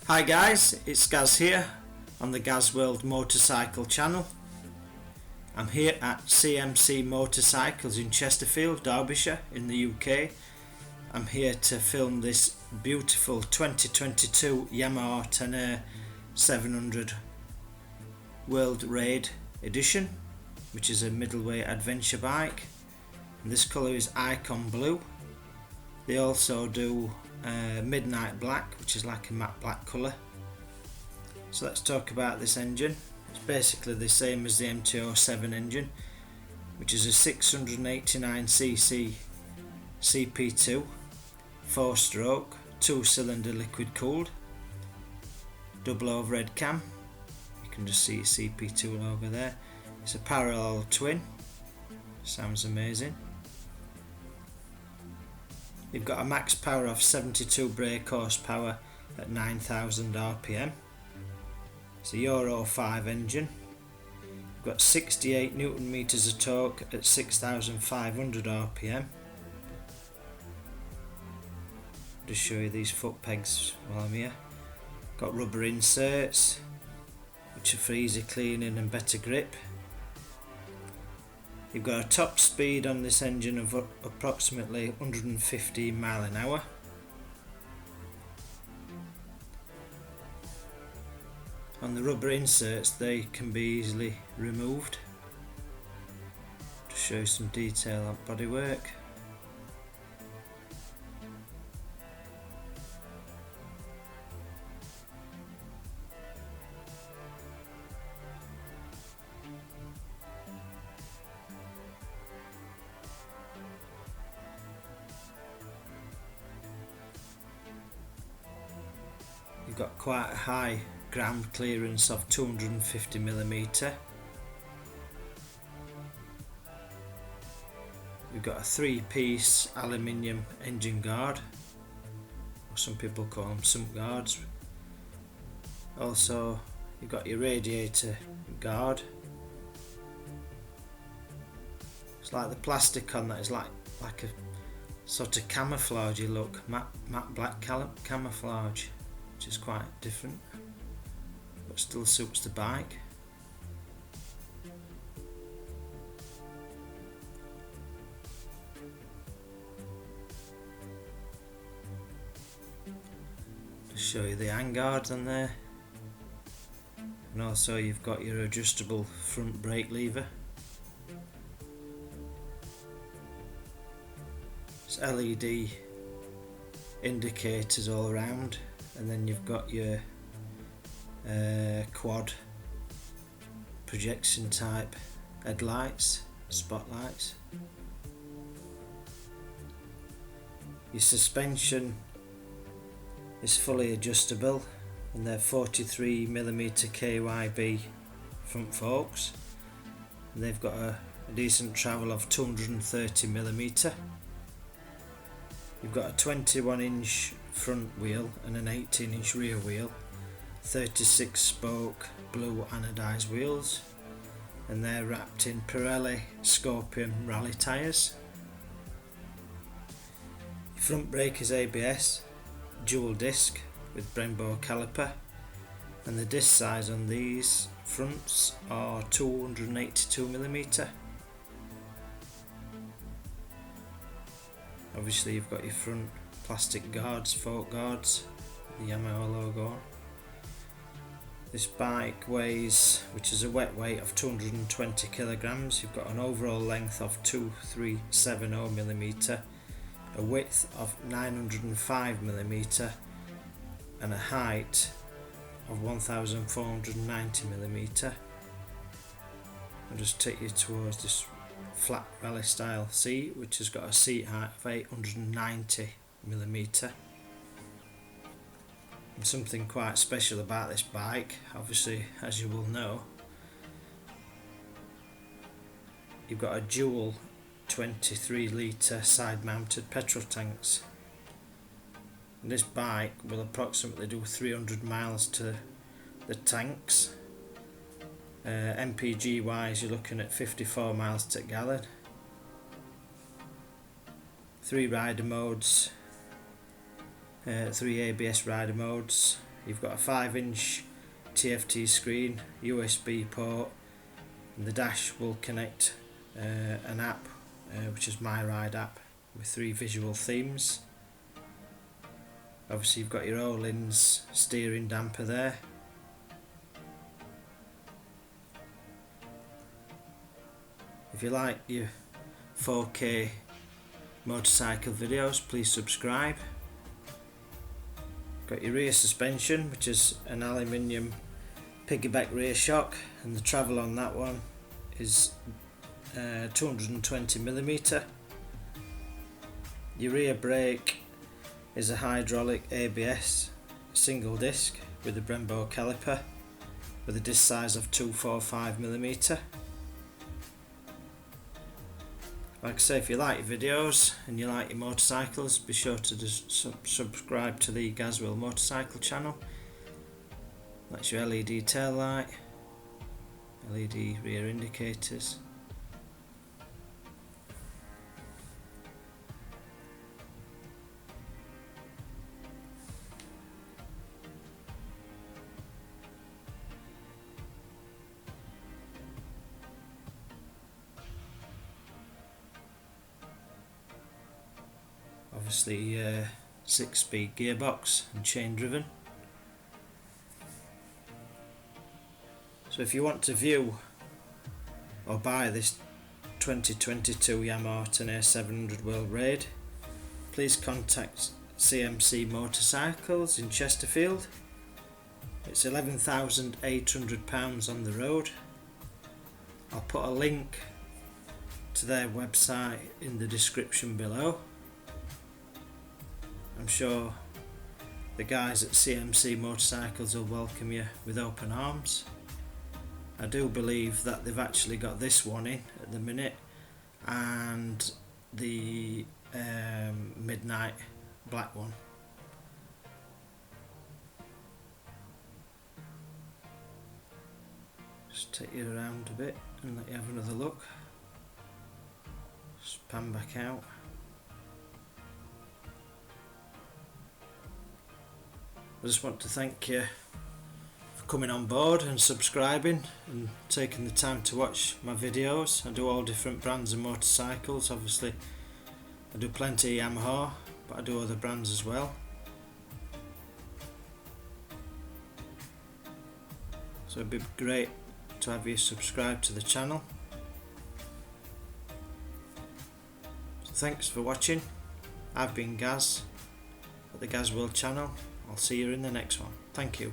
Hi guys, it's Gaz here on the GAZWORLD motorcycle channel. I'm here at CMC Motorcycles in Chesterfield, Derbyshire in the UK. I'm here to film this beautiful 2022 Yamaha Tenere 700 World Raid Edition, which is a middleweight adventure bike. And this colour is Icon Blue. They also do Midnight Black, which is like a matte black colour. So let's talk about this engine. It's basically the same as the MT-07 engine, which is a 689cc CP2 4-stroke 2-cylinder liquid cooled double overhead cam. You can just see CP2 logo there. It's a parallel twin. Sounds amazing. You've got a max power of 72 brake horsepower at 9,000 RPM. It's a Euro 5 engine. You've got 68 Newton meters of torque at 6,500 RPM. Just show you these foot pegs while I'm here. Got rubber inserts, which are for easy cleaning and better grip. You've got a top speed on this engine of approximately 115 miles an hour. On the rubber inserts, they can be easily removed. To show you some detail on bodywork. You've got quite a high ground clearance of 250mm. You've got a 3-piece aluminium engine guard, or some people call them sump guards. Also you've got your radiator guard. It's like the plastic on that is like a sort of camouflagey look, matte black camouflage, which is quite different but still suits the bike. Just show you the handguards on there, and also you've got your adjustable front brake lever. It's LED indicators all around, and then you've got your quad projection type headlights, spotlights. Your suspension is fully adjustable, and they're 43mm KYB front forks, and they've got a decent travel of 230mm. You've got a 21-inch front wheel and an 18-inch rear wheel, 36 spoke blue anodized wheels, and they're wrapped in Pirelli Scorpion rally tyres. Your front brake is ABS, dual disc with Brembo caliper, and the disc size on these fronts are 282mm. Obviously you've got your front plastic guards, fork guards, the Yamaha logo on. This bike weighs, which is a wet weight of 220 kilograms. You've got an overall length of 2370mm, a width of 905mm, and a height of 1490mm. I'll just take you towards this flat rally style seat, which has got a seat height of 890mm. And something quite special about this bike, obviously, as you will know, you've got a dual 23 litre side mounted petrol tanks, and this bike will approximately do 300 miles to the tanks. MPG wise, you're looking at 54 miles to gallon. 3 rider modes, 3 ABS rider modes. You've got a 5-inch TFT screen, USB port, and the dash will connect an app, which is My Ride app, with 3 visual themes. Obviously you've got your Öhlins steering damper there. If you like your 4K motorcycle videos, please subscribe. Got your rear suspension, which is an aluminium piggyback rear shock, and the travel on that one is 220mm. Your rear brake is a hydraulic ABS single disc with a Brembo caliper with a disc size of 245mm. Like I say, if you like your videos and you like your motorcycles, be sure to just subscribe to the GAZWORLD motorcycle channel. That's your LED tail light, LED rear indicators. Obviously 6-speed gearbox and chain driven. So if you want to view or buy this 2022 Yamaha Tenere 700 World Raid, please contact CMC Motorcycles in Chesterfield. It's £11,800 on the road. I'll put a link to their website in the description below. I'm sure the guys at CMC Motorcycles will welcome you with open arms. I do believe that they've actually got this one in at the minute, and the midnight black one. Just take you around a bit and let you have another look. Just pan back out. I just want to thank you for coming on board and subscribing and taking the time to watch my videos. I do all different brands of motorcycles. Obviously I do plenty of Yamaha, but I do other brands as well. So it'd be great to have you subscribe to the channel. So thanks for watching. I've been Gaz at the GAZWORLD channel. I'll see you in the next one. Thank you.